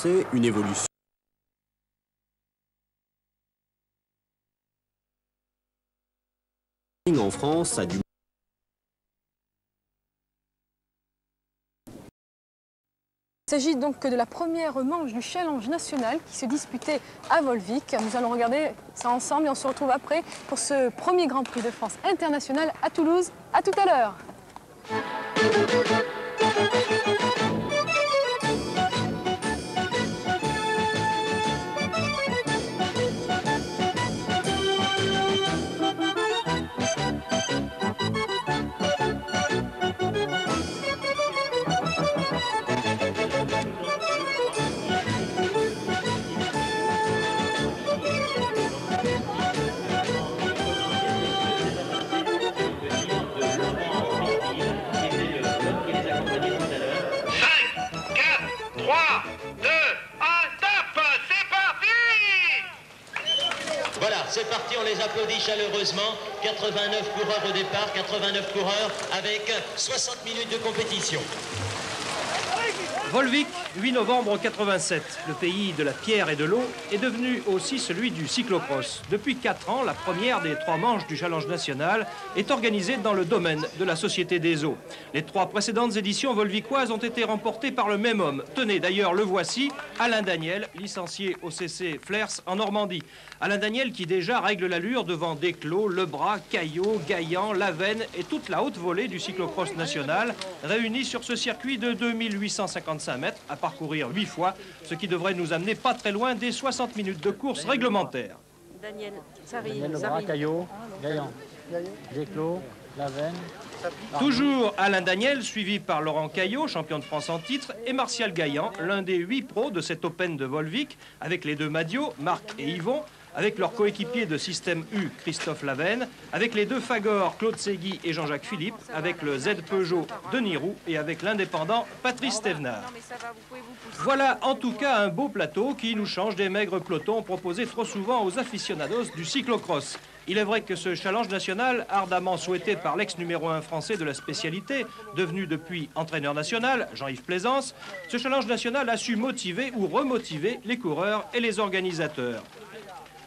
Français, une évolution en France a du... Il s'agit donc de la première manche du challenge national qui se disputait à Volvic. Nous allons regarder ça ensemble et on se retrouve après pour ce premier Grand Prix de France international à Toulouse. À tout à l'heure. Voilà, c'est parti, on les applaudit chaleureusement. 89 coureurs au départ, 89 coureurs avec 60 minutes de compétition. Volvic, 8 novembre 87. Le pays de la pierre et de l'eau est devenu aussi celui du cyclocross. Depuis 4 ans, la première des 3 manches du challenge national est organisée dans le domaine de la Société des Eaux. Les 3 précédentes éditions volvicoises ont été remportées par le même homme. Tenez, d'ailleurs, le voici, Alain Daniel, licencié au CC Flers en Normandie. Alain Daniel qui déjà règle l'allure devant Desclos, Lebras, Caillot, Gaillan, Lavenne et toute la haute volée du cyclocross national, réunis sur ce circuit de 2855 mètres à parcourir 8 fois, ce qui devrait nous amener pas très loin des 60 minutes de course réglementaire. Daniel, ça arrive. Lebras, Caillot, Gaillan, Desclos, Lavenne. Toujours Alain Daniel, suivi par Laurent Caillot, champion de France en titre, et Martial Gaillan, l'un des 8 pros de cette Open de Volvic, avec les 2 Madio, Marc et Yvon, avec leur coéquipier de Système U, Christophe Lavenne, avec les 2 Fagor, Claude Segui et Jean-Jacques Philippe, avec le Z Peugeot, Denis Roux, et avec l'indépendant Patrice Thévenard. Voilà en tout cas un beau plateau qui nous change des maigres pelotons proposés trop souvent aux aficionados du cyclocross. Il est vrai que ce challenge national, ardemment souhaité par l'ex numéro 1 français de la spécialité, devenu depuis entraîneur national, Jean-Yves Plaisance, ce challenge national a su motiver ou remotiver les coureurs et les organisateurs.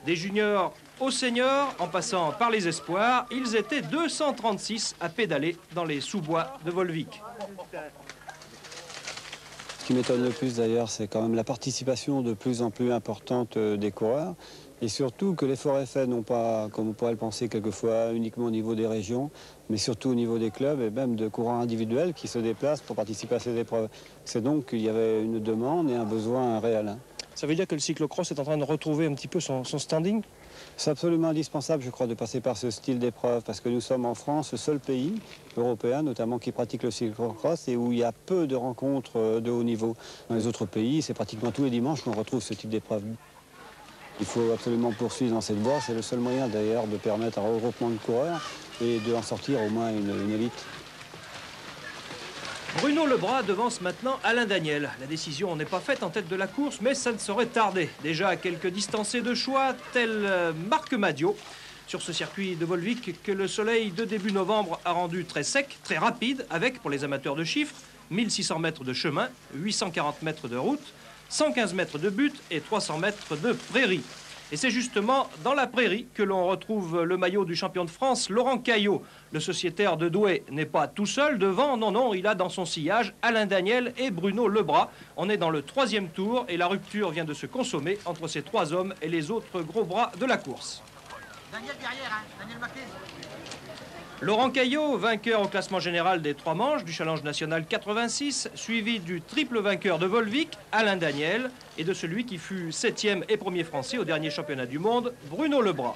Des juniors aux seniors, en passant par les espoirs, ils étaient 236 à pédaler dans les sous-bois de Volvic. Ce qui m'étonne le plus d'ailleurs, c'est quand même la participation de plus en plus importante des coureurs. Et surtout que l'effort est fait, non pas, comme on pourrait le penser quelquefois, uniquement au niveau des régions, mais surtout au niveau des clubs et même de coureurs individuels qui se déplacent pour participer à ces épreuves. C'est donc qu'il y avait une demande et un besoin réel. Ça veut dire que le cyclocross est en train de retrouver un petit peu son standing? C'est absolument indispensable, je crois, de passer par ce style d'épreuve, parce que nous sommes en France le seul pays européen, notamment, qui pratique le cyclocross et où il y a peu de rencontres de haut niveau. Dans les autres pays, c'est pratiquement tous les dimanches qu'on retrouve ce type d'épreuve. Il faut absolument poursuivre dans cette voie, c'est le seul moyen d'ailleurs de permettre un regroupement de coureurs et d'en sortir au moins une élite. Bruno Lebras devance maintenant Alain Daniel. La décision n'est pas faite en tête de la course, mais ça ne saurait tarder. Déjà à quelques distancés de choix, tel Marc Madio, sur ce circuit de Volvic que le soleil de début novembre a rendu très sec, très rapide, avec, pour les amateurs de chiffres, 1600 mètres de chemin, 840 mètres de route, 115 mètres de butte et 300 mètres de prairie. Et c'est justement dans la prairie que l'on retrouve le maillot du champion de France, Laurent Caillot. Le sociétaire de Douai n'est pas tout seul devant, non, il a dans son sillage Alain Daniel et Bruno Lebras. On est dans le 3e tour et la rupture vient de se consommer entre ces 3 hommes et les autres gros bras de la course. Daniel derrière, hein, Daniel Maquet. Laurent Caillot, vainqueur au classement général des 3 manches du challenge national 86, suivi du triple vainqueur de Volvic, Alain Daniel, et de celui qui fut 7e et 1er français au dernier championnat du monde, Bruno Lebras.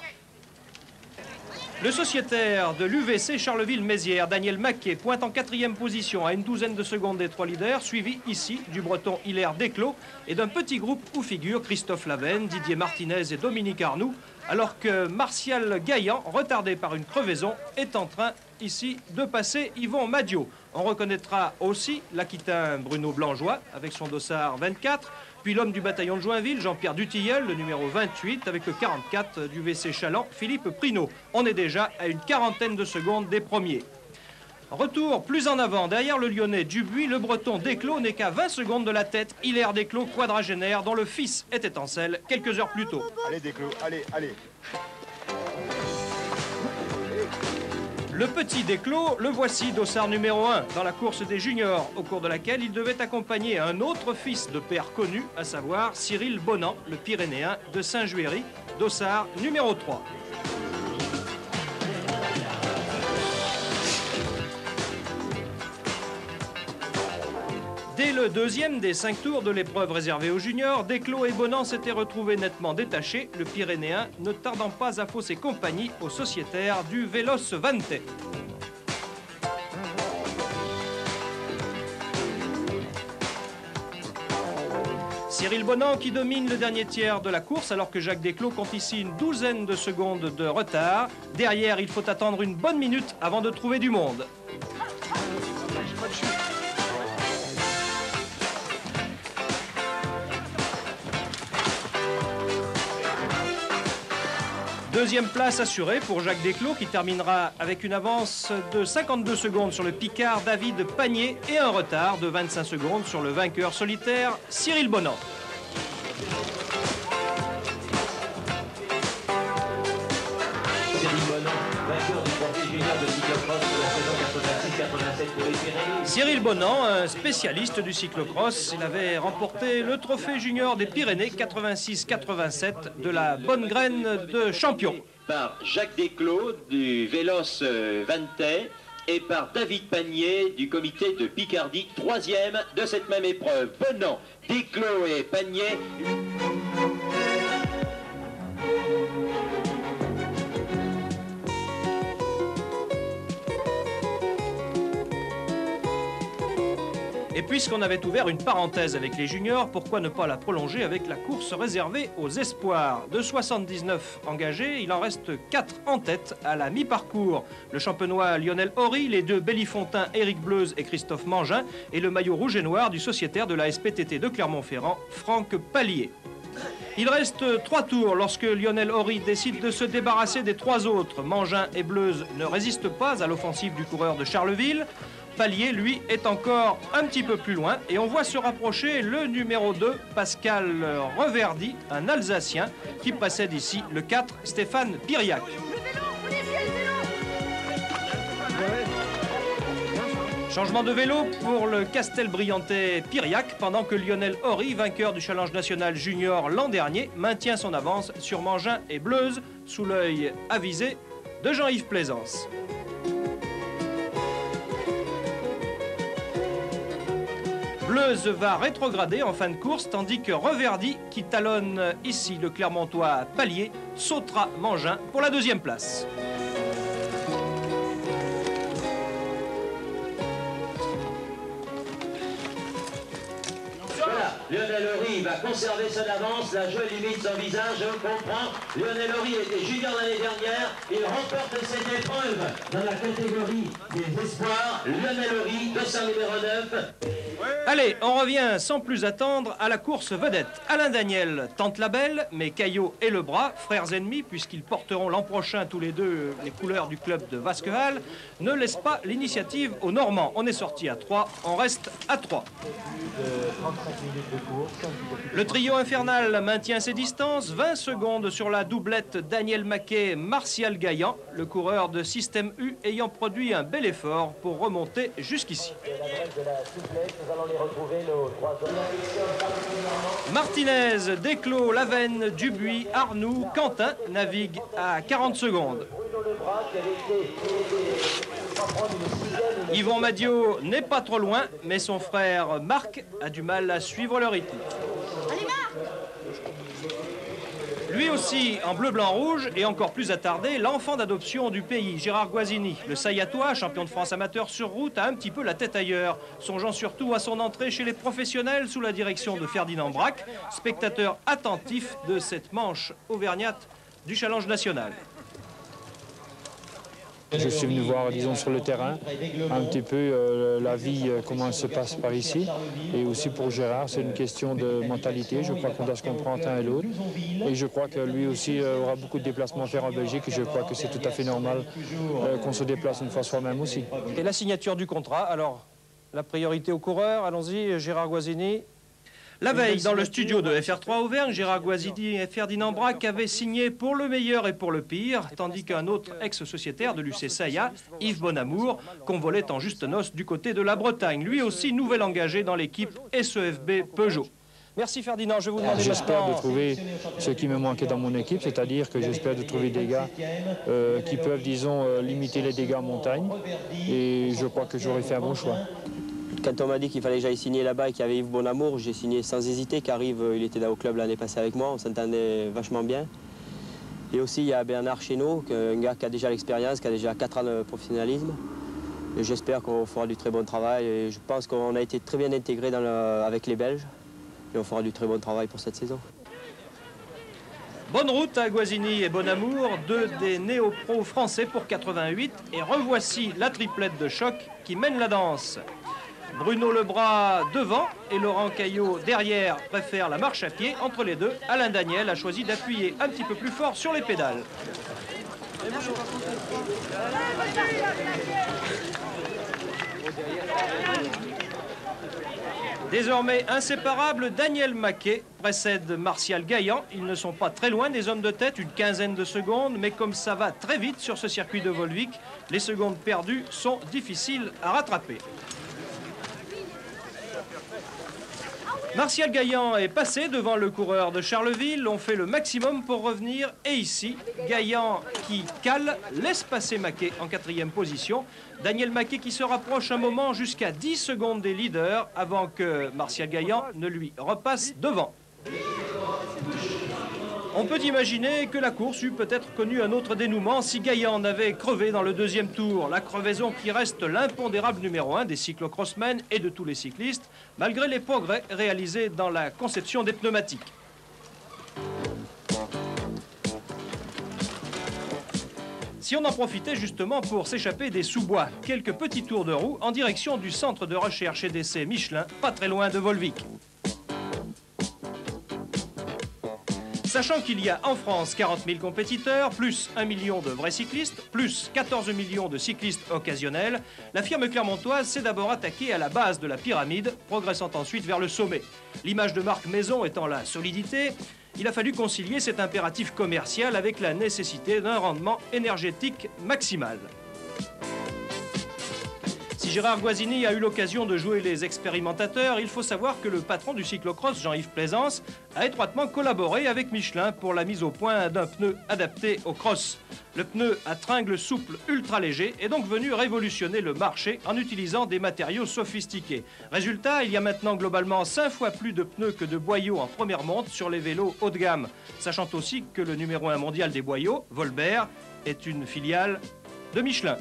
Le sociétaire de l'UVC Charleville-Mézières, Daniel Maquet, pointe en 4e position à une douzaine de secondes des 3 leaders, suivi ici du breton Hilaire Desclos et d'un petit groupe où figurent Christophe Lavenne, Didier Martinez et Dominique Arnoux, alors que Martial Gaillan, retardé par une crevaison, est en train ici de passer Yvon Madio. On reconnaîtra aussi l'Aquitain Bruno Blangeois avec son dossard 24, puis l'homme du bataillon de Joinville, Jean-Pierre Dutilleul, le numéro 28, avec le 44 du VC Chaland, Philippe Prinault. On est déjà à une quarantaine de secondes des premiers. Retour plus en avant, derrière le Lyonnais Dubuis, le Breton Desclos n'est qu'à 20 secondes de la tête. Hilaire Desclos, quadragénaire, dont le fils était en selle quelques heures plus tôt. Allez Desclos, allez, allez. Le petit Desclos, le voici dossard numéro 1 dans la course des juniors, au cours de laquelle il devait accompagner un autre fils de père connu, à savoir Cyril Bonan, le Pyrénéen de Saint-Juéry, dossard numéro 3. Dès le deuxième des 5 tours de l'épreuve réservée aux juniors, Desclos et Bonan s'étaient retrouvés nettement détachés, le Pyrénéen ne tardant pas à fausser compagnie aux sociétaires du Véloce Vantais. Cyril Bonan qui domine le dernier tiers de la course alors que Jacques Desclos compte ici une douzaine de secondes de retard. Derrière, il faut attendre une bonne minute avant de trouver du monde. Deuxième place assurée pour Jacques Desclos qui terminera avec une avance de 52 secondes sur le Picard David Pagné et un retard de 25 secondes sur le vainqueur solitaire Cyril Bonan. Cyril Bonan, vainqueur du trophée junior de cyclocross de la saison 86-87 pour les Pyrénées. Cyril Bonan, un spécialiste du cyclocross, il avait remporté le trophée junior des Pyrénées 86-87 de la bonne graine de champion. Par Jacques Desclos du Véloce Vantais et par David Pagné du comité de Picardie, troisième de cette même épreuve. Bonan, Desclos et Pagné. Et puisqu'on avait ouvert une parenthèse avec les juniors, pourquoi ne pas la prolonger avec la course réservée aux espoirs? De 79 engagés, il en reste 4 en tête à la mi-parcours. Le champenois Lionel Horry, les deux Bellifontain, Éric Bleuze et Christophe Mangin, et le maillot rouge et noir du sociétaire de la SPTT de Clermont-Ferrand, Franck Pallier. Il reste 3 tours lorsque Lionel Horry décide de se débarrasser des 3 autres. Mangin et Bleuze ne résistent pas à l'offensive du coureur de Charleville. Pallier, lui, est encore un petit peu plus loin et on voit se rapprocher le numéro 2, Pascal Reverdy, un Alsacien qui passait d'ici le 4, Stéphane Piriac. Changement de vélo pour le Castelbriantais Piriac pendant que Lionel Horry, vainqueur du Challenge National Junior l'an dernier, maintient son avance sur Mangin et Bleuze sous l'œil avisé de Jean-Yves Plaisance. Bleuze va rétrograder en fin de course, tandis que Reverdy, qui talonne ici le Clermontois Pallier, sautera Mangin pour la deuxième place. Voilà, Lionel Horry va conserver son avance, la joie limite son visage, je comprends. Lionel Horry était junior l'année dernière, il remporte cette épreuve dans la catégorie des espoirs. Lionel Horry, dossard numéro 9. Allez, on revient sans plus attendre à la course vedette. Alain Daniel tente la belle, mais Caillot et Lebras, frères ennemis, puisqu'ils porteront l'an prochain tous les deux les couleurs du club de Vasquehal, ne laissent pas l'initiative aux Normands. On est sorti à 3, on reste à 3. Le trio infernal maintient ses distances, 20 secondes sur la doublette Daniel Maquet, Martial Gaillan, le coureur de Système U ayant produit un bel effort pour remonter jusqu'ici. Martinez, Desclos, Lavenne, Dubuis, Arnoux, Quentin naviguent à 40 secondes. Yvon Madiot n'est pas trop loin, mais son frère Marc a du mal à suivre le rythme. Lui aussi en bleu, blanc, rouge et encore plus attardé, l'enfant d'adoption du pays, Gérard Guazzini. Le Saillatois, champion de France amateur sur route, a un petit peu la tête ailleurs, songeant surtout à son entrée chez les professionnels sous la direction de Ferdinand Braque, spectateur attentif de cette manche auvergnate du Challenge National. Je suis venu voir, disons, sur le terrain, un petit peu la vie, comment elle se passe par ici. Et aussi pour Gérard, c'est une question de mentalité. Je crois qu'on doit se comprendre l'un et l'autre. Et je crois que lui aussi aura beaucoup de déplacements à faire en Belgique. Et je crois que c'est tout à fait normal qu'on se déplace une fois soi-même aussi. Et la signature du contrat, alors, la priorité aux coureurs, allons-y, Gérard Guazzini. La veille, dans le studio de FR3 Auvergne, Gérard Guazzini et Ferdinand Braque avaient signé pour le meilleur et pour le pire, tandis qu'un autre ex-sociétaire de l'UC Saillat, Yves Bonamour, convolait en juste noces du côté de la Bretagne, lui aussi nouvel engagé dans l'équipe SEFB Peugeot. Merci Ferdinand, je vais vous demander J'espère maintenant... de trouver ce qui me manquait dans mon équipe, c'est-à-dire que j'espère de trouver des gars qui peuvent, disons, limiter les dégâts en montagne. Et je crois que j'aurais fait un bon choix. Quand on m'a dit qu'il fallait que j'aille signer là-bas et qu'il y avait Yves Bonamour, j'ai signé sans hésiter, car Yves, il était au club l'année passée avec moi, on s'entendait vachement bien. Et aussi, il y a Bernard Chénaud, un gars qui a déjà l'expérience, qui a déjà 4 ans de professionnalisme. J'espère qu'on fera du très bon travail et je pense qu'on a été très bien intégrés avec les Belges et on fera du très bon travail pour cette saison. Bonne route à Guazzini et Bonamour, deux des néo-pros français pour 88. Et revoici la triplette de choc qui mène la danse. Bruno Lebras devant et Laurent Caillot derrière préfère la marche à pied. Entre les deux, Alain Daniel a choisi d'appuyer un petit peu plus fort sur les pédales. Désormais inséparable, Daniel Maquet précède Martial Gaillan. Ils ne sont pas très loin des hommes de tête, une quinzaine de secondes, mais comme ça va très vite sur ce circuit de Volvic, les secondes perdues sont difficiles à rattraper. Martial Gaillan est passé devant le coureur de Charleville, on fait le maximum pour revenir, et ici, Gaillan qui cale, laisse passer Maquet en 4e position. Daniel Maquet qui se rapproche un moment jusqu'à 10 secondes des leaders avant que Martial Gaillan ne lui repasse devant. On peut imaginer que la course eût peut-être connu un autre dénouement si Gaillan n'avait crevé dans le 2e tour. La crevaison qui reste l'impondérable numéro 1 des cyclocrossmen et de tous les cyclistes, malgré les progrès réalisés dans la conception des pneumatiques. Si on en profitait justement pour s'échapper des sous-bois, quelques petits tours de roue en direction du centre de recherche et d'essai Michelin, pas très loin de Volvic. Sachant qu'il y a en France 40 000 compétiteurs, plus 1 million de vrais cyclistes, plus 14 millions de cyclistes occasionnels, la firme clermontoise s'est d'abord attaquée à la base de la pyramide, progressant ensuite vers le sommet. L'image de marque maison étant la solidité, il a fallu concilier cet impératif commercial avec la nécessité d'un rendement énergétique maximal. Si Gérard Guazzini a eu l'occasion de jouer les expérimentateurs, il faut savoir que le patron du cyclocross, Jean-Yves Plaisance, a étroitement collaboré avec Michelin pour la mise au point d'un pneu adapté au cross. Le pneu à tringle souple ultra léger est donc venu révolutionner le marché en utilisant des matériaux sophistiqués. Résultat, il y a maintenant globalement 5 fois plus de pneus que de boyaux en première monte sur les vélos haut de gamme. Sachant aussi que le numéro 1 mondial des boyaux, Volbert, est une filiale de Michelin.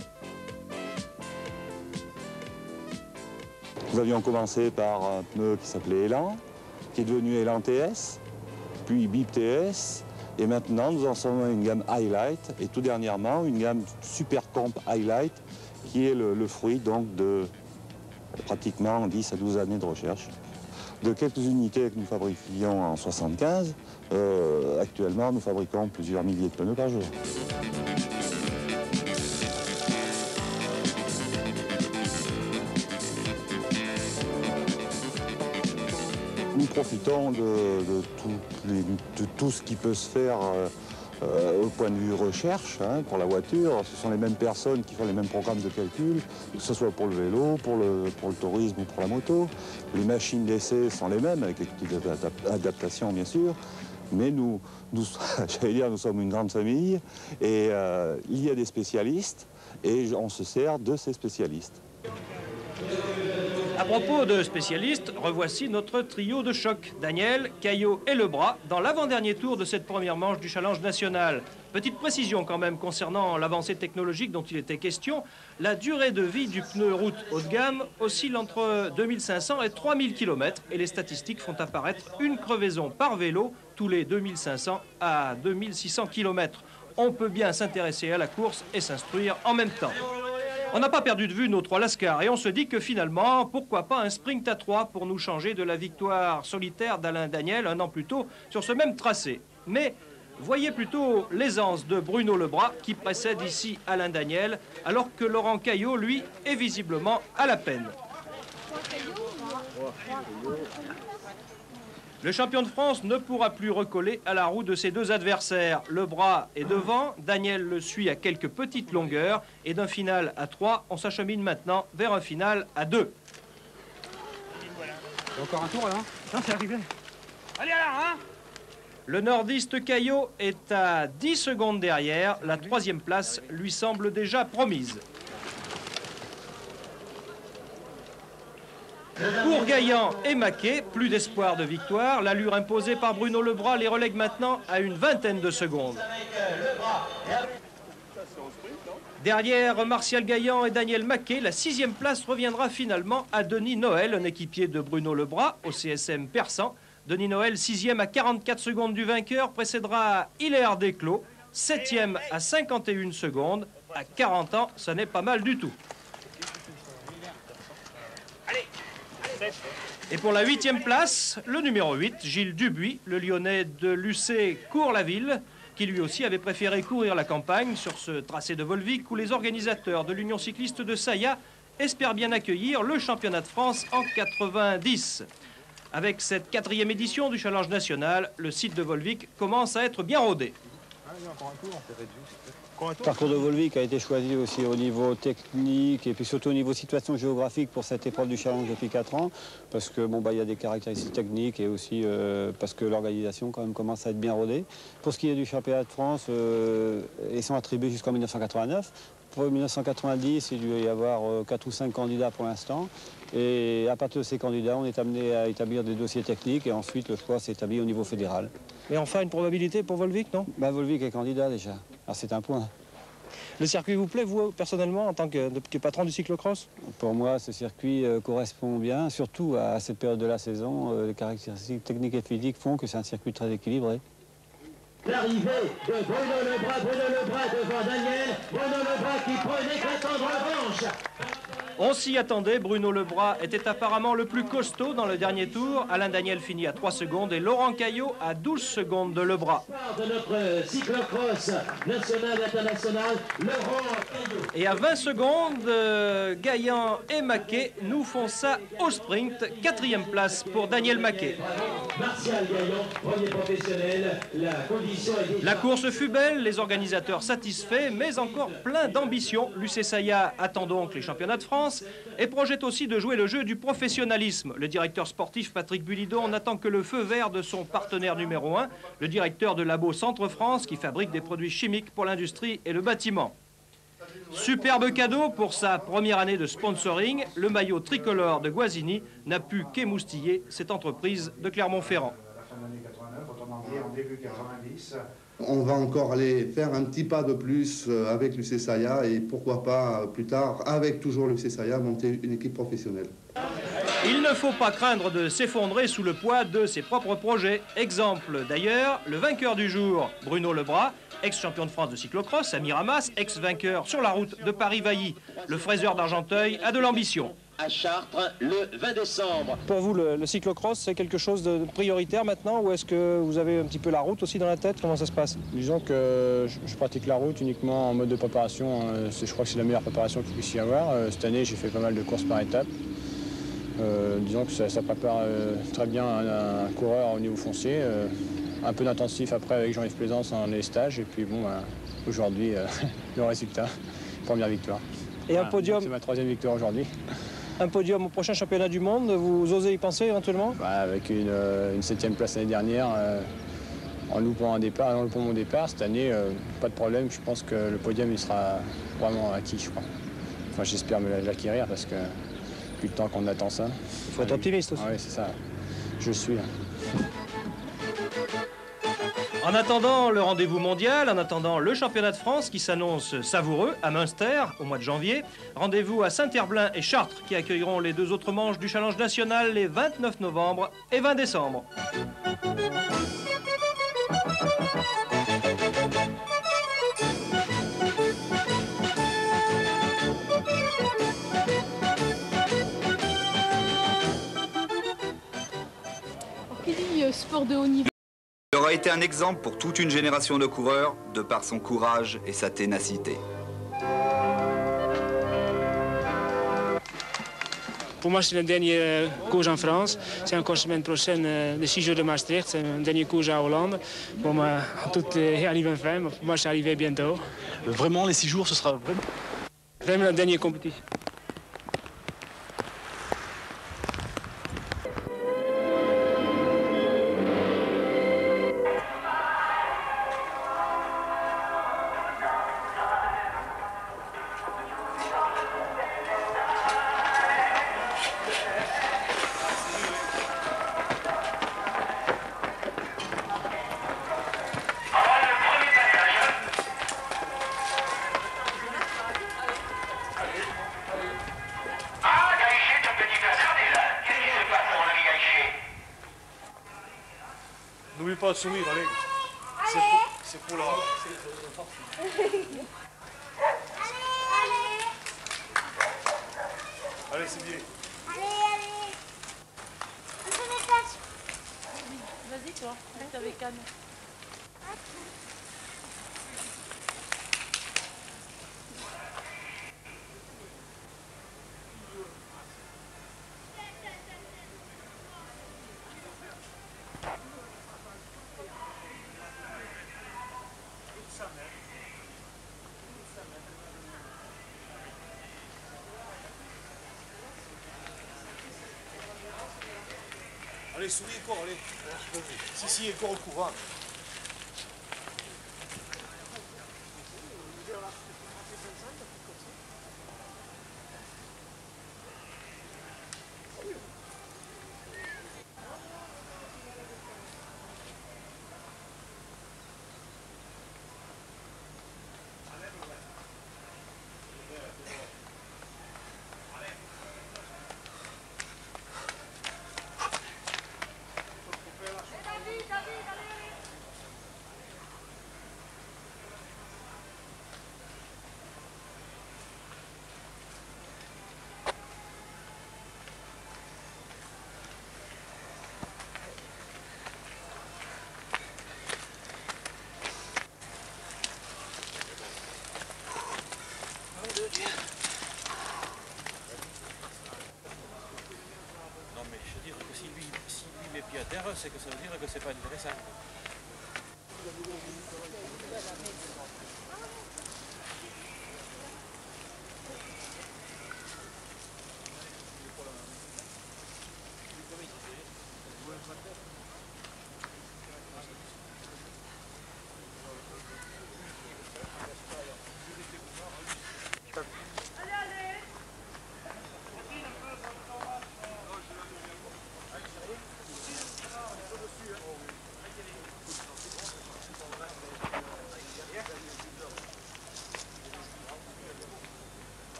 Nous avions commencé par un pneu qui s'appelait Elan, qui est devenu Elan TS, puis BIP TS, et maintenant nous en sommes à une gamme Highlight, et tout dernièrement une gamme Super Comp Highlight, qui est le fruit donc de pratiquement 10 à 12 années de recherche. De quelques unités que nous fabriquions en 1975, actuellement nous fabriquons plusieurs milliers de pneus par jour. Nous profitons de tout ce qui peut se faire au point de vue recherche pour la voiture. Ce sont les mêmes personnes qui font les mêmes programmes de calcul, que ce soit pour le vélo, pour le tourisme ou pour la moto. Les machines d'essai sont les mêmes, avec les petites adaptations bien sûr. Mais j'allais dire, nous sommes une grande famille et il y a des spécialistes et on se sert de ces spécialistes. À propos de spécialistes, revoici notre trio de choc. Daniel, Caillot et Lebras dans l'avant-dernier tour de cette première manche du Challenge national. Petite précision quand même concernant l'avancée technologique dont il était question. La durée de vie du pneu route haut de gamme oscille entre 2500 et 3000 km et les statistiques font apparaître une crevaison par vélo tous les 2500 à 2600 km. on peut bien s'intéresser à la course et s'instruire en même temps. On n'a pas perdu de vue nos 3 lascars et on se dit que finalement, pourquoi pas un sprint à 3 pour nous changer de la victoire solitaire d'Alain Daniel un an plus tôt sur ce même tracé. Mais voyez plutôt l'aisance de Bruno Lebras qui précède ici Alain Daniel, alors que Laurent Caillot, lui, est visiblement à la peine. Le champion de France ne pourra plus recoller à la roue de ses 2 adversaires. Lebras est devant, Daniel le suit à quelques petites longueurs et d'un final à 3, on s'achemine maintenant vers un final à 2. Encore un tour là? Non, c'est arrivé. Allez là, hein? Le nordiste Caillot est à 10 secondes derrière. La 3e place lui semble déjà promise. Pour Gaillan et Maquet, plus d'espoir de victoire. L'allure imposée par Bruno Lebras les relègue maintenant à une vingtaine de secondes. Derrière Martial Gaillan et Daniel Maquet, la 6e place reviendra finalement à Denis Noël, un équipier de Bruno Lebras au CSM Persan. Denis Noël, 6e à 44 secondes du vainqueur, précédera Hilaire Desclos, 7e à 51 secondes. À 40 ans, ça n'est pas mal du tout. Et pour la 8e place, le numéro 8, Gilles Dubuis, le Lyonnais de l'UC Cours-la-Ville, qui lui aussi avait préféré courir la campagne sur ce tracé de Volvic où les organisateurs de l'Union cycliste de Saya espèrent bien accueillir le championnat de France en 90. Avec cette 4e édition du Challenge National, le site de Volvic commence à être bien rodé. Le parcours de Volvic a été choisi aussi au niveau technique et puis surtout au niveau situation géographique pour cette épreuve du challenge depuis 4 ans parce que bon, il y a des caractéristiques techniques et aussi parce que l'organisation quand même commence à être bien rodée. Pour ce qui est du championnat de France, ils sont attribués jusqu'en 1989. Pour 1990, il doit y avoir 4 ou 5 candidats pour l'instant. Et à partir de ces candidats, on est amené à établir des dossiers techniques et ensuite le choix s'établit au niveau fédéral. Mais enfin, une probabilité pour Volvic, non? Volvic est candidat déjà. Alors c'est un point. Le circuit vous plaît, vous, personnellement, en tant que patron du cyclocross? Pour moi, ce circuit correspond bien, surtout à cette période de la saison. Les caractéristiques techniques et physiques font que c'est un circuit très équilibré. L'arrivée de Bruno Lebras devant Daniel. Bruno Lebras qui prend une éclatante revanche. On s'y attendait, Bruno Lebras était apparemment le plus costaud dans le dernier tour. Alain Daniel finit à 3 secondes et Laurent Caillot à 12 secondes de Lebras. De notre cyclocross national international, Laurent Caillot. Et à 20 secondes, Gaillan et Maquet nous font ça au sprint. 4e place pour Daniel Maquet. Martial Gaillan, premier professionnel, la condition est déjà... La course fut belle, les organisateurs satisfaits, mais encore plein d'ambition. L'UC Saya attend donc les championnats de France et projette aussi de jouer le jeu du professionnalisme. Le directeur sportif Patrick Bulidon n'attend que le feu vert de son partenaire numéro 1, le directeur de Labo Centre France, qui fabrique des produits chimiques pour l'industrie et le bâtiment. Superbe cadeau pour sa première année de sponsoring, le maillot tricolore de Guazzini n'a pu qu'émoustiller cette entreprise de Clermont-Ferrand. On va encore aller faire un petit pas de plus avec l'UC Saya et pourquoi pas plus tard, avec toujours l'UC Saya, monter une équipe professionnelle. Il ne faut pas craindre de s'effondrer sous le poids de ses propres projets. Exemple d'ailleurs, le vainqueur du jour, Bruno Lebras, ex-champion de France de cyclocross à Miramas, ex-vainqueur sur la route de Paris-Vailly. Le fraiseur d'Argenteuil a de l'ambition. À Chartres, le 20 décembre. Pour vous, le cyclocross, c'est quelque chose de prioritaire maintenant ou est-ce que vous avez un petit peu la route aussi dans la tête? Comment ça se passe? Disons que je pratique la route uniquement en mode de préparation. Je crois que c'est la meilleure préparation qu'il puisse y avoir. Cette année, j'ai fait pas mal de courses par étapes. Disons que ça prépare très bien un coureur au niveau foncier. Un peu d'intensif après avec Jean-Yves Plaisance en les stages. Et puis bon, aujourd'hui, le résultat, première victoire. Et voilà, un podium? C'est ma 3e victoire aujourd'hui. Un podium au prochain championnat du monde, vous osez y penser éventuellement? Avec une 7e place l'année dernière, en loupant mon départ, cette année, pas de problème. Je pense que le podium il sera vraiment acquis, je crois. Enfin, j'espère me l'acquérir parce que depuis le temps qu'on attend ça. Il faut être optimiste aussi. Oui, c'est ça. Je suis là. En attendant le rendez-vous mondial, en attendant le championnat de France qui s'annonce savoureux à Münster au mois de janvier, rendez-vous à Saint-Herblain et Chartres qui accueilleront les 2 autres manches du Challenge National les 29 novembre et 20 décembre. le sport de haut niveau. Il aura été un exemple pour toute une génération de coureurs, de par son courage et sa ténacité. Pour moi, c'est le dernier cours en France. C'est encore semaine prochaine, les 6 jours de Maastricht. C'est le dernier cours à Hollande. Pour moi, tout arrive enfin. Pour moi, c'est arrivé bientôt. Vraiment, les 6 jours, ce sera vraiment la dernière compétition. N'oublie pas de sourire, allez. C'est pour la... Allez, c'est bien. Vas-y, toi, reste avec Anne. Allez, souris encore, allez. Si, encore au courant. Non mais je veux dire que si lui met pied à terre, c'est que ça veut dire que c'est pas intéressant.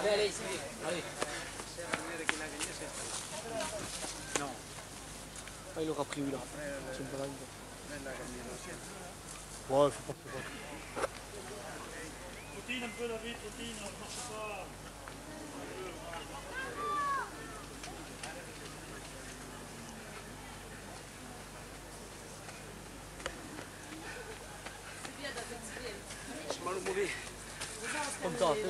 Allez, c'est bien. Allez. Non. Ah, il aura pris là. C'est pas grave. Ouais, faut pas. Routine un peu la vie, routine, on ne marche pas. C'est mal au mauvais. Comme ça, allez,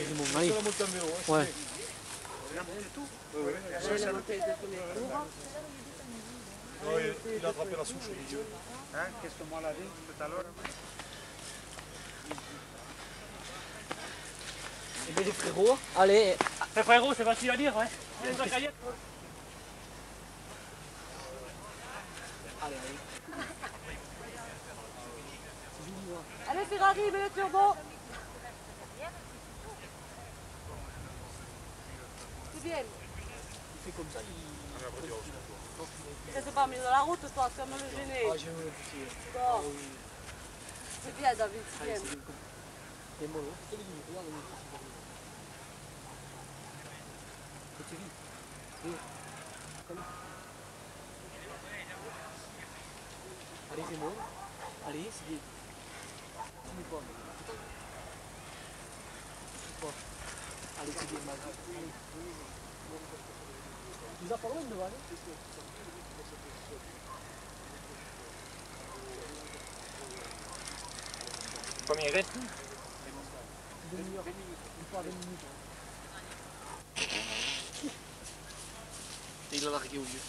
c'est bon, allez. Ouais. Il a attrapé la souche au milieu. Hein, qu'est-ce que moi l'a dit tout à l'heure? Et bien les frérots, allez. Les frérots, c'est facile à dire, ouais. Allez, Allez Ferrari, mets le turbo. C'est bien. Il fait comme ça, Reste pas mis dans la route, toi, c'est comme le gêner. Ah, je veux le pousser. Bon. C'est bien, David, c'est bien. C'est bon, regarde, allez, c'est bon. Allez, c'est bien. Allez, c'est bien, tu nous as pas loin de aller. Combien il reste? 2 demi-heures. Une fois 20 minutes. Et il a largué au lieu.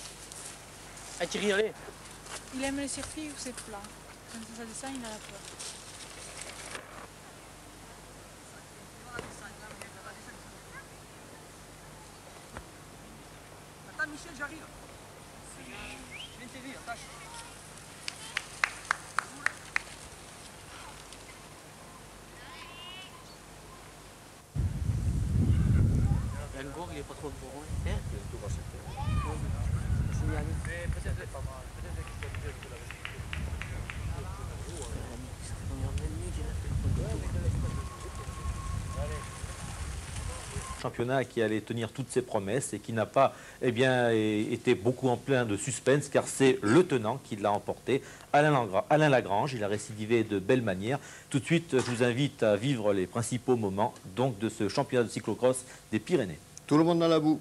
Ah, Thierry, allez. Il aime les circuits ou c'est plat. Quand ça descend, il a la peur. Attends, Michel, j'arrive. Viens t'aider, attache. L'Angor, il est pas trop bon. Hein? Peut-être pas mal. Peut-être qu'il peut mieux que la championnat qui allait tenir toutes ses promesses et qui n'a pas été beaucoup en plein de suspense car c'est le tenant qui l'a emporté, Alain Lagrange. Il a récidivé de belle manière. Tout de suite, je vous invite à vivre les principaux moments donc, de ce championnat de cyclocross des Pyrénées. Tout le monde dans la boue.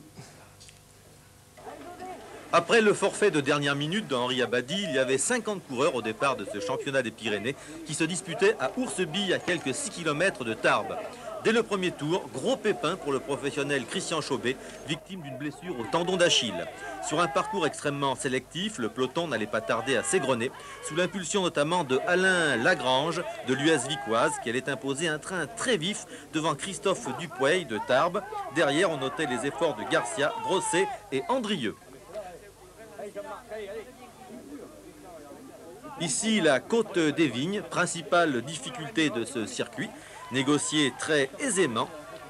Après le forfait de dernière minute d'Henri Abadi, il y avait 50 coureurs au départ de ce championnat des Pyrénées qui se disputaient à Ourseby, à quelques 6 km de Tarbes. Dès le premier tour, gros pépin pour le professionnel Christian Chauvet, victime d'une blessure au tendon d'Achille. Sur un parcours extrêmement sélectif, le peloton n'allait pas tarder à s'égrener, sous l'impulsion notamment de Alain Lagrange de l'US Vicoise, qui allait imposer un train très vif devant Christophe Dupuey de Tarbes. Derrière, on notait les efforts de Garcia, Grosset et Andrieux. Ici, la côte des Vignes, principale difficulté de ce circuit, négocié très aisément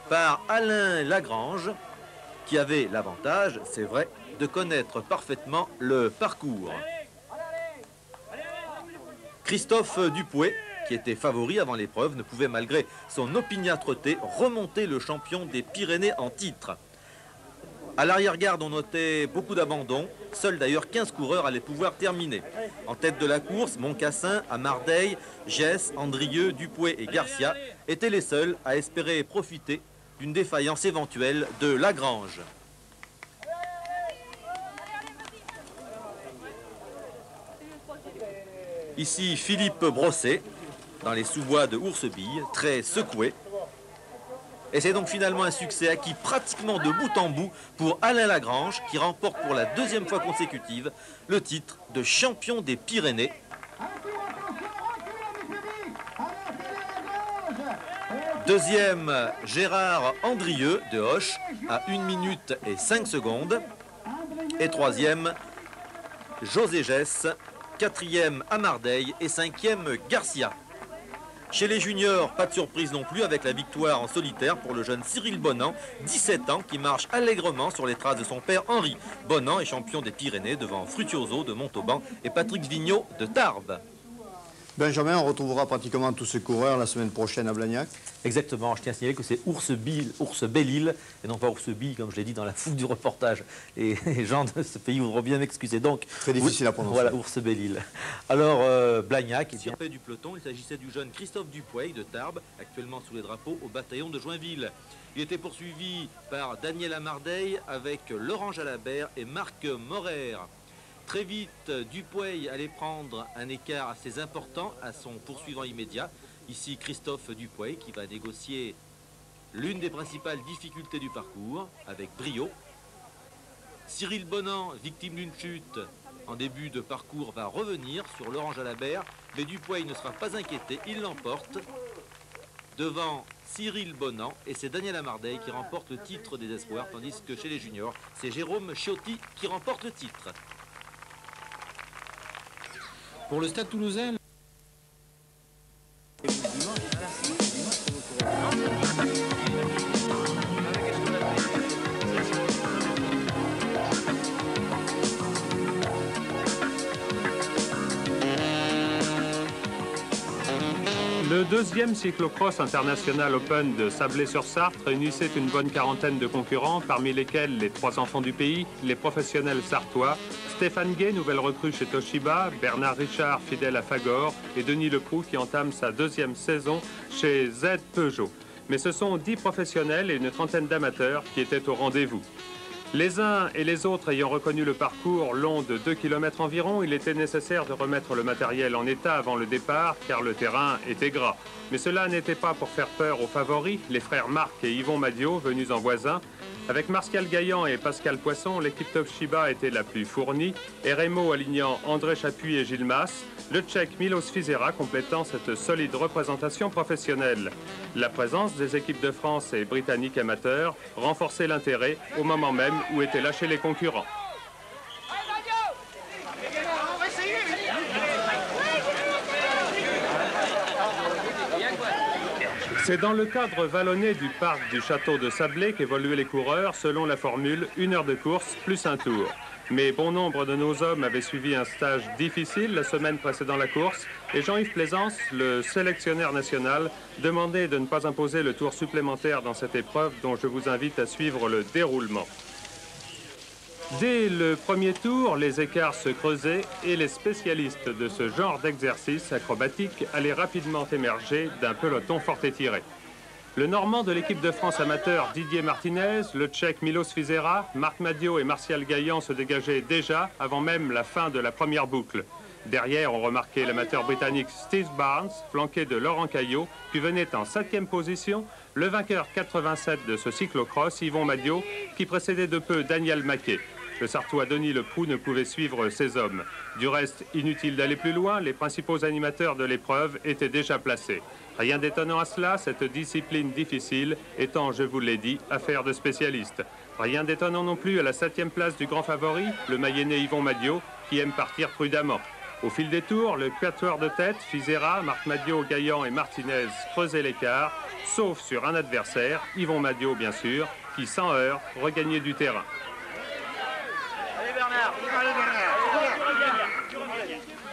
par Alain Lagrange, qui avait l'avantage, c'est vrai, de connaître parfaitement le parcours. Christophe Dupuey, qui était favori avant l'épreuve, ne pouvait malgré son opiniâtreté remonter le champion des Pyrénées en titre. À l'arrière-garde, on notait beaucoup d'abandons. Seuls d'ailleurs 15 coureurs allaient pouvoir terminer. En tête de la course, Moncassin, Amardeille, Gess, Andrieux, Dupuey et Garcia étaient les seuls à espérer profiter d'une défaillance éventuelle de Lagrange. Ici Philippe Brosset, dans les sous-bois de Ourseby, très secoué. Et c'est donc finalement un succès acquis pratiquement de bout en bout pour Alain Lagrange, qui remporte pour la deuxième fois consécutive le titre de champion des Pyrénées. Deuxième, Gérard Andrieux de Hoche à 1 minute et 5 secondes. Et troisième, José Gess. Quatrième, Amardeille. Et cinquième, Garcia. Chez les juniors, pas de surprise non plus avec la victoire en solitaire pour le jeune Cyril Bonan, 17 ans, qui marche allègrement sur les traces de son père Henri. Bonan est champion des Pyrénées devant Fructuoso de Montauban et Patrick Vigneault de Tarbes. Benjamin, on retrouvera pratiquement tous ces coureurs la semaine prochaine à Blagnac. Exactement, je tiens à signaler que c'est Ours Belle-Île, et non pas Ours Bille, comme je l'ai dit dans la foule du reportage. Et les gens de ce pays voudront bien m'excuser. Donc, très difficile à prononcer. Voilà, Ours Belle-Île. Alors, Blagnac, ici en fait du peloton, il s'agissait du jeune Christophe Dupuey de Tarbes, actuellement sous les drapeaux au bataillon de Joinville. Il était poursuivi par Daniel Amardeille avec Laurent Jalabert et Marc Morer. Très vite, Dupuey allait prendre un écart assez important à son poursuivant immédiat. Ici, Christophe Dupuey qui va négocier l'une des principales difficultés du parcours avec brio. Cyril Bonan, victime d'une chute en début de parcours, va revenir sur Laurent Jalabert, mais Dupuey ne sera pas inquiété, il l'emporte devant Cyril Bonan, et c'est Daniel Amardeille qui remporte le titre des espoirs, tandis que chez les juniors, c'est Jérôme Ciotti qui remporte le titre. Pour le Stade Toulousain, le deuxième cyclocross international Open de Sablé-sur-Sarthe réunissait une bonne quarantaine de concurrents, parmi lesquels les 3 enfants du pays, les professionnels sartois, Stéphane Gay, nouvelle recrue chez Toshiba, Bernard Richard, fidèle à Fagor, et Denis Leproux qui entame sa 2e saison chez Z Peugeot. Mais ce sont 10 professionnels et une trentaine d'amateurs qui étaient au rendez-vous. Les uns et les autres ayant reconnu le parcours long de 2 km environ, il était nécessaire de remettre le matériel en état avant le départ, car le terrain était gras. Mais cela n'était pas pour faire peur aux favoris, les frères Marc et Yvon Madio, venus en voisin. Avec Martial Gaillan et Pascal Poisson, l'équipe Toshiba était la plus fournie, et Remo alignant André Chapuis et Gilles Mas, le Tchèque Milos Fizera complétant cette solide représentation professionnelle. La présence des équipes de France et britanniques amateurs renforçait l'intérêt au moment même où étaient lâchés les concurrents. C'est dans le cadre vallonné du parc du château de Sablé qu'évoluaient les coureurs selon la formule 1 heure de course plus un tour. Mais bon nombre de nos hommes avaient suivi un stage difficile la semaine précédant la course et Jean-Yves Plaisance, le sélectionneur national, demandait de ne pas imposer le tour supplémentaire dans cette épreuve dont je vous invite à suivre le déroulement. Dès le premier tour, les écarts se creusaient et les spécialistes de ce genre d'exercice acrobatique allaient rapidement émerger d'un peloton fort étiré. Le Normand de l'équipe de France amateur Didier Martinez, le Tchèque Milos Fizera, Marc Madio et Martial Gaillan se dégageaient déjà avant même la fin de la première boucle. Derrière, on remarquait l'amateur britannique Steve Barnes, flanqué de Laurent Caillot, puis venait en 7e position le vainqueur 87 de ce cyclocross, Yvon Madio, qui précédait de peu Daniel Maquet. Le Sartois Denis Leproux ne pouvait suivre ces hommes. Du reste, inutile d'aller plus loin, les principaux animateurs de l'épreuve étaient déjà placés. Rien d'étonnant à cela, cette discipline difficile étant, je vous l'ai dit, affaire de spécialistes. Rien d'étonnant non plus à la 7e place du grand favori, le Mayennais Yvon Madio, qui aime partir prudemment. Au fil des tours, le quatuor de tête, Fizera, Marc Madio, Gaillan et Martinez creusaient l'écart, sauf sur un adversaire, Yvon Madio bien sûr, qui sans heurts regagnait du terrain.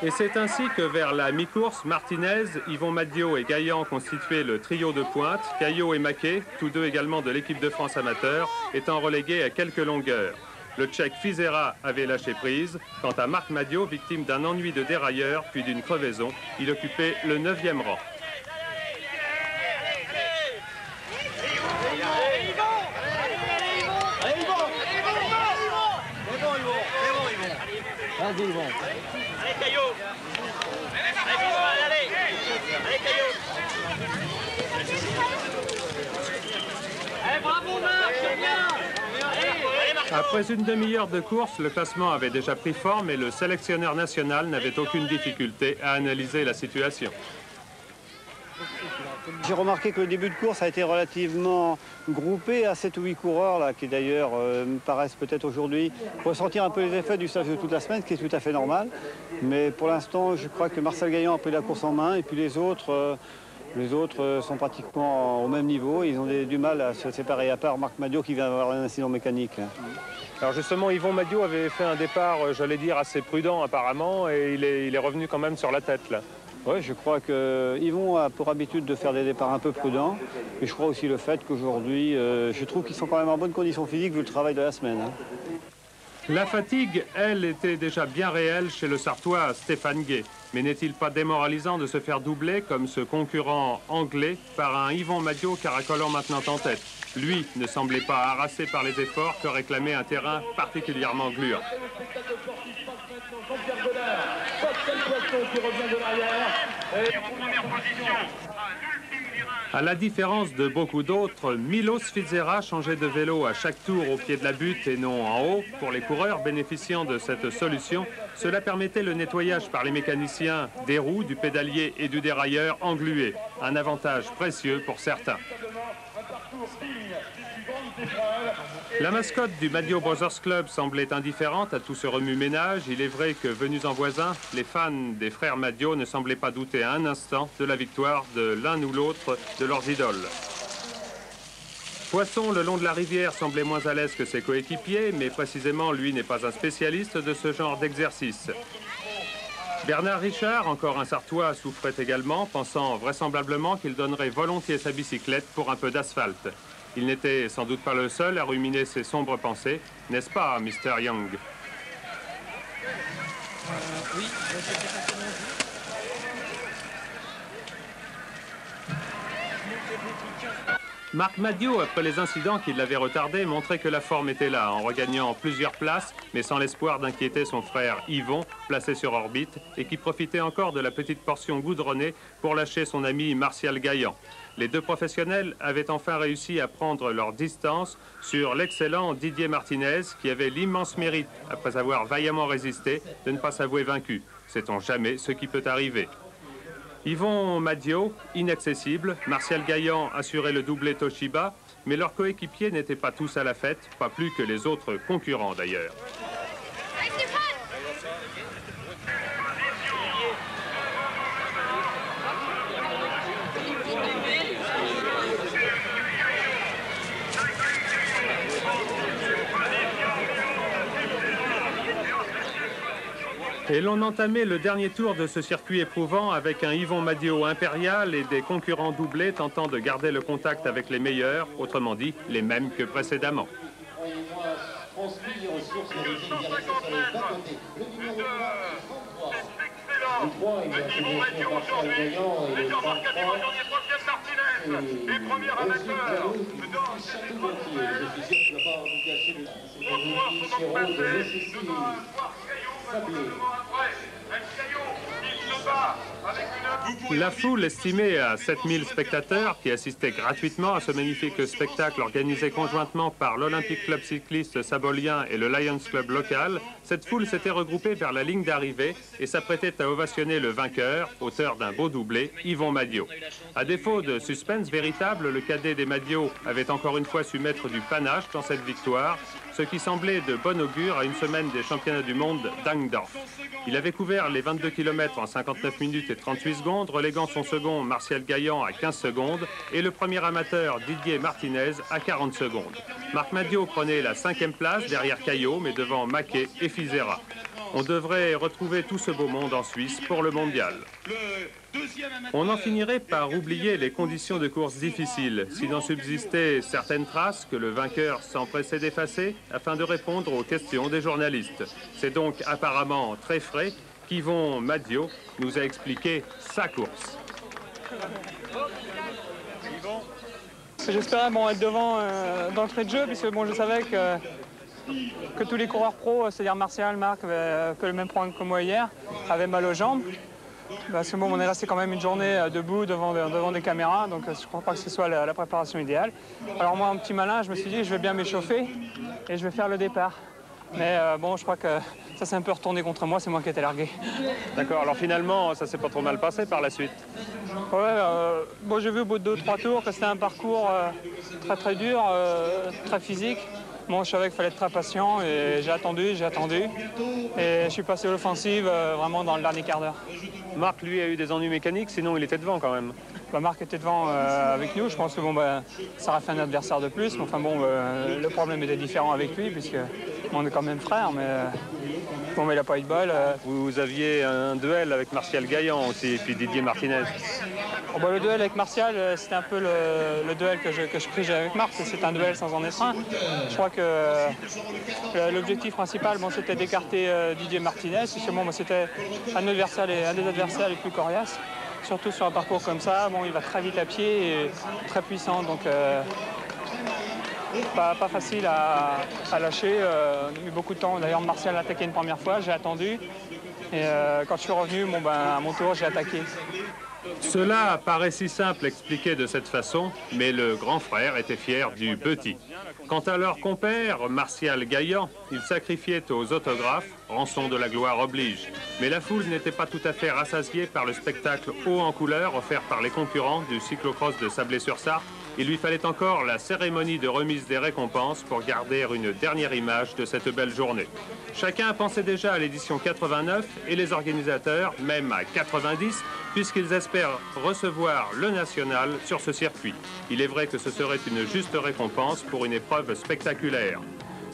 Et c'est ainsi que vers la mi-course, Martinez, Yvon Madio et Gaillan constituaient le trio de pointe, Caillot et Maquet, tous deux également de l'équipe de France amateur, étant relégués à quelques longueurs. Le Tchèque Fizera avait lâché prise. Quant à Marc Madio, victime d'un ennui de dérailleur puis d'une crevaison, il occupait le 9e rang. Vas-y, Yvon. Allez, Caillot. Allez, Caillot. Allez, bravo, Marc, c'est bien. Après une demi-heure de course, le classement avait déjà pris forme et le sélectionneur national n'avait aucune difficulté à analyser la situation. J'ai remarqué que le début de course a été relativement groupé à 7 ou 8 coureurs, là, qui d'ailleurs me paraissent peut-être aujourd'hui ressentir un peu les effets du stage de toute la semaine, ce qui est tout à fait normal. Mais pour l'instant, je crois que Marcel Gaillan a pris la course en main et puis les autres sont pratiquement au même niveau. Ils ont du mal à se séparer, à part Marc Madiot qui vient d'avoir un incident mécanique. Alors justement, Yvon Madiot avait fait un départ, j'allais dire, assez prudent apparemment, et il est revenu quand même sur la tête, là. Oui, je crois que Yvon a pour habitude de faire des départs un peu prudents. Et je crois aussi le fait qu'aujourd'hui, je trouve qu'ils sont quand même en bonne condition physique vu le travail de la semaine. La fatigue, elle, était déjà bien réelle chez le Sartois Stéphane Guay. Mais n'est-il pas démoralisant de se faire doubler comme ce concurrent anglais par un Yvon Madiot caracolant maintenant en tête? Lui ne semblait pas harassé par les efforts que réclamait un terrain particulièrement gluant. À la différence de beaucoup d'autres, Milos Fitzera changeait de vélo à chaque tour au pied de la butte et non en haut. Pour les coureurs bénéficiant de cette solution, cela permettait le nettoyage par les mécaniciens des roues, du pédalier et du dérailleur englué. Un avantage précieux pour certains. La mascotte du Madiot Brothers Club semblait indifférente à tout ce remue-ménage. Il est vrai que, venus en voisin, les fans des frères Madiot ne semblaient pas douter un instant de la victoire de l'un ou l'autre de leurs idoles. Poisson, le long de la rivière, semblait moins à l'aise que ses coéquipiers, mais précisément, lui n'est pas un spécialiste de ce genre d'exercice. Bernard Richard, encore un Sartois, souffrait également, pensant vraisemblablement qu'il donnerait volontiers sa bicyclette pour un peu d'asphalte. Il n'était sans doute pas le seul à ruminer ses sombres pensées, n'est-ce pas, Mr. Young? Oui, Marc Madiot, après les incidents qui l'avaient retardé, montrait que la forme était là, en regagnant plusieurs places, mais sans l'espoir d'inquiéter son frère Yvon, placé sur orbite, et qui profitait encore de la petite portion goudronnée pour lâcher son ami Martial Gaillan. Les deux professionnels avaient enfin réussi à prendre leur distance sur l'excellent Didier Martinez, qui avait l'immense mérite, après avoir vaillamment résisté, de ne pas s'avouer vaincu. Sait-on jamais ce qui peut arriver? Yvon Madiot, inaccessible, Martial Gaillan assurait le doublé Toshiba, mais leurs coéquipiers n'étaient pas tous à la fête, pas plus que les autres concurrents d'ailleurs. Et l'on entamait le dernier tour de ce circuit éprouvant avec un Yvon Madiot impérial et des concurrents doublés tentant de garder le contact avec les meilleurs, autrement dit, les mêmes que précédemment. La foule estimée à 7000 spectateurs qui assistaient gratuitement à ce magnifique spectacle organisé conjointement par l'Olympique Club Cycliste Sabolien et le Lions Club local, cette foule s'était regroupée vers la ligne d'arrivée et s'apprêtait à ovationner le vainqueur, auteur d'un beau doublé, Yvon Madiot. À défaut de suspense véritable, le cadet des Madiot avait encore une fois su mettre du panache dans cette victoire, ce qui semblait de bon augure à une semaine des championnats du monde d'Angdorf. Il avait couvert les 22 km en 59 minutes et 38 secondes, reléguant son second Martial Gaillan à 15 secondes et le premier amateur Didier Martinez à 40 secondes. Marc Madiot prenait la 5e place derrière Caillot, mais devant Maquet et Fitzera. On devrait retrouver tout ce beau monde en Suisse pour le mondial. On en finirait par oublier les conditions de course difficiles, s'il en subsistait certaines traces que le vainqueur s'empressait d'effacer afin de répondre aux questions des journalistes. C'est donc apparemment très frais qu'Yvon Madiot nous a expliqué sa course. J'espérais être devant d'entrée de jeu, puisque je savais que tous les coureurs pros, c'est-à-dire Martial, Marc, fait le même problème que moi hier, avaient mal aux jambes. Parce que on est resté quand même une journée debout devant des caméras, donc je ne crois pas que ce soit la préparation idéale. Alors moi, en petit malin, je me suis dit, je vais bien m'échauffer et je vais faire le départ. Mais je crois que ça s'est un peu retourné contre moi, c'est moi qui ai été largué. D'accord, alors finalement, ça s'est pas trop mal passé par la suite. Ouais, bon, j'ai vu au bout de 2-3 tours que c'était un parcours très dur, très physique. Bon, je savais qu'il fallait être très patient et j'ai attendu. Et je suis passé à l'offensive vraiment dans le dernier quart d'heure. Marc, lui, a eu des ennuis mécaniques, sinon il était devant quand même. Bah, Marc était devant avec nous. Je pense que bon, bah, ça aurait fait un adversaire de plus. Mais enfin bon, le problème était différent avec lui puisque on est quand même frères. Mais bon, mais il n'a pas eu de bol. Vous aviez un duel avec Martial Gaillan aussi, et puis Didier Martinez. Oh, bah, le duel avec Martial, c'était un peu le duel que je prigeais avec Marc. C'est un duel sans en être un. Je crois que l'objectif principal, bon, c'était d'écarter Didier Martinez. Puisque bon, c'était un des adversaires les plus coriaces. Surtout sur un parcours comme ça, bon, il va très vite à pied et très puissant, donc pas facile à lâcher. On a eu beaucoup de temps. D'ailleurs, Martial a attaqué une première fois, j'ai attendu. Et quand je suis revenu, bon, ben, à mon tour, j'ai attaqué. Cela paraît si simple expliqué de cette façon, mais le grand frère était fier du petit. Quant à leur compère, Martial Gaillan, il sacrifiait aux autographes, rançon de la gloire oblige. Mais la foule n'était pas tout à fait rassasiée par le spectacle haut en couleur offert par les concurrents du cyclocross de Sablé-sur-Sarthe. Il lui fallait encore la cérémonie de remise des récompenses pour garder une dernière image de cette belle journée. Chacun pensait déjà à l'édition 89 et les organisateurs, même à 90, puisqu'ils espèrent recevoir le national sur ce circuit. Il est vrai que ce serait une juste récompense pour une épreuve spectaculaire.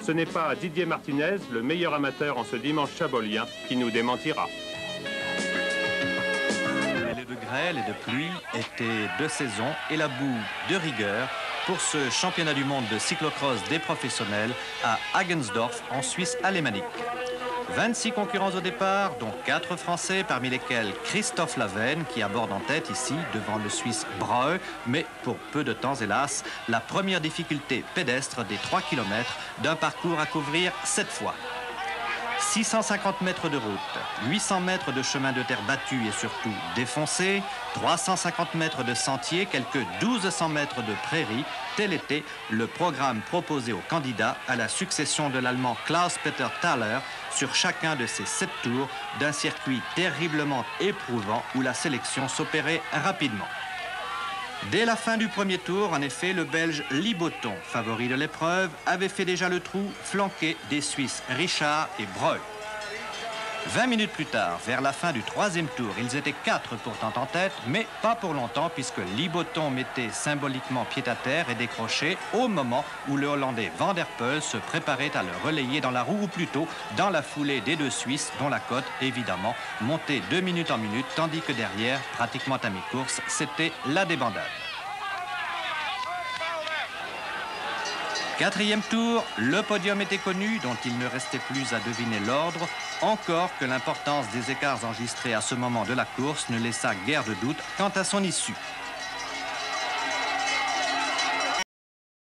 Ce n'est pas Didier Martinez, le meilleur amateur en ce dimanche chabolien, qui nous démentira. De grêle et de pluie étaient de saison et la boue de rigueur pour ce championnat du monde de cyclocross des professionnels à Hagensdorf en Suisse alémanique. 26 concurrents au départ, dont 4 Français, parmi lesquels Christophe Lavenne qui aborde en tête ici devant le Suisse Breu, mais pour peu de temps hélas, la première difficulté pédestre des 3 km d'un parcours à couvrir 7 fois. 650 mètres de route, 800 mètres de chemin de terre battu et surtout défoncé, 350 mètres de sentier, quelques 1200 mètres de prairie, tel était le programme proposé aux candidats à la succession de l'Allemand Klaus-Peter Thaler sur chacun de ces 7 tours d'un circuit terriblement éprouvant où la sélection s'opérait rapidement. Dès la fin du premier tour, en effet, le Belge Liboton, favori de l'épreuve, avait fait déjà le trou, flanqué des Suisses Richard et Breu. 20 minutes plus tard, vers la fin du troisième tour, ils étaient 4 pourtant en tête, mais pas pour longtemps puisque Liboton mettait symboliquement pied à terre et décrochait au moment où le Hollandais Van der Poel se préparait à le relayer dans la roue, ou plutôt dans la foulée des 2 Suisses, dont la cote, évidemment, montait de minute en minute, tandis que derrière, pratiquement à mi-course, c'était la débandade. 4e tour, le podium était connu, dont il ne restait plus à deviner l'ordre, encore que l'importance des écarts enregistrés à ce moment de la course ne laissa guère de doute quant à son issue.